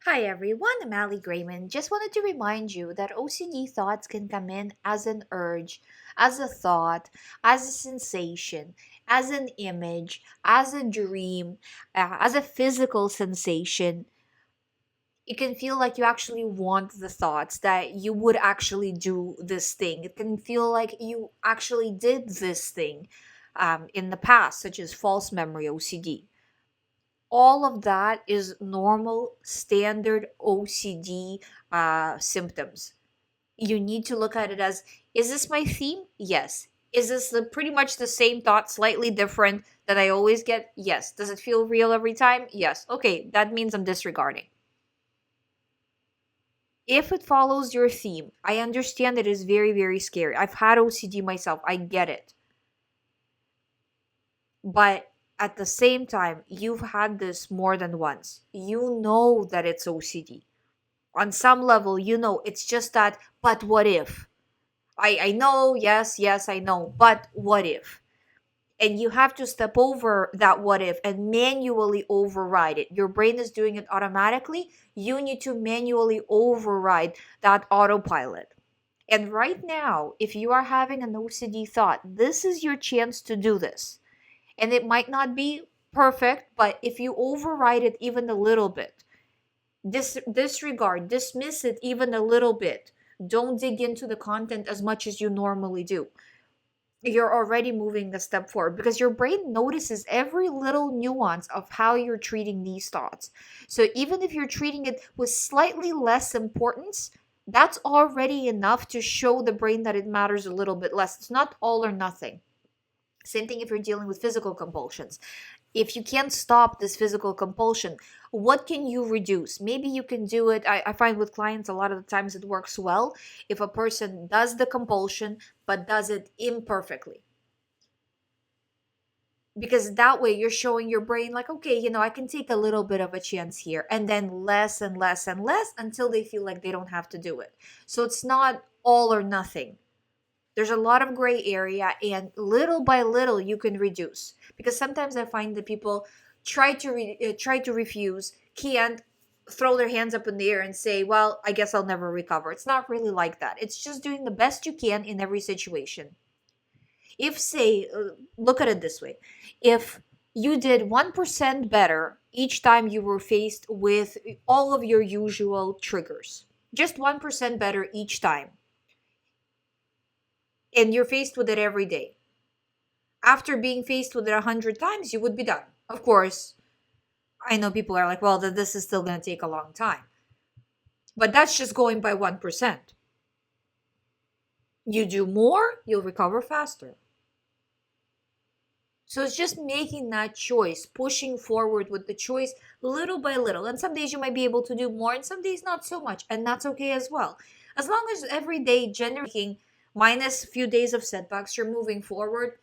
Hi everyone, I'm Ali GREYMOND. Just wanted to remind you that OCD thoughts can come in as an urge, as a thought, as a sensation, as an image, as a dream, as a physical sensation. It can feel like you actually want the thoughts, that you would actually do this thing. It can feel like you actually did this thing in the past, such as false memory OCD. All of that is normal standard OCD symptoms. You need to look at it as, is this my theme? Yes. Is this pretty much the same thought, slightly different that I always get? Yes. Does it feel real every time? Yes. Okay, that means I'm disregarding. If it follows your theme, I understand it is very, very scary. I've had OCD myself, I get it. But at the same time, you've had this more than once. You know that it's OCD. On some level, you know, it's just that, but what if? I know, yes, I know, but what if? And you have to step over that what if and manually override it. Your brain is doing it automatically. You need to manually override that autopilot. And right now, if you are having an OCD thought, this is your chance to do this. And it might not be perfect, but if you override it even a little bit, disregard, dismiss it even a little bit, don't dig into the content as much as you normally do, you're already moving a step forward because your brain notices every little nuance of how you're treating these thoughts. So even if you're treating it with slightly less importance, that's already enough to show the brain that it matters a little bit less. It's not all or nothing. Same thing if you're dealing with physical compulsions. If you can't stop this physical compulsion, what can you reduce? Maybe you can do it. I find with clients a lot of the times it works well if a person does the compulsion but does it imperfectly. Because that way you're showing your brain, like, okay, I can take a little bit of a chance here, and then less and less and less until they feel like they don't have to do it. So it's not all or nothing. There's a lot of gray area, and little by little you can reduce. Because sometimes I find that people try to refuse, can't, throw their hands up in the air and say, "Well, I guess I'll never recover." It's not really like that. It's just doing the best you can in every situation. If say, look at it this way: if you did 1% better each time you were faced with all of your usual triggers, just 1% better each time, and you're faced with it every day, after being faced with it 100 times, you would be done. Of course, I know people are like, well, this is still going to take a long time. But that's just going by 1%. You do more, you'll recover faster. So it's just making that choice, pushing forward with the choice little by little. And some days you might be able to do more, and some days not so much. And that's okay as well. As long as every day, generating minus a few days of setbacks, you're moving forward.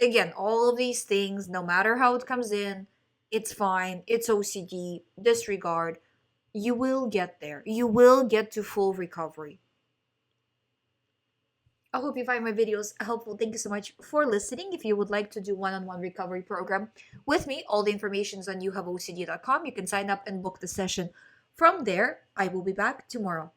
Again, all of these things, no matter how it comes in, it's fine. It's OCD, disregard. You will get there. You will get to full recovery. I hope you find my videos helpful. Thank you so much for listening. If you would like to do one-on-one recovery program with me, all the information is on youhaveocd.com. You can sign up and book the session from there. I will be back tomorrow.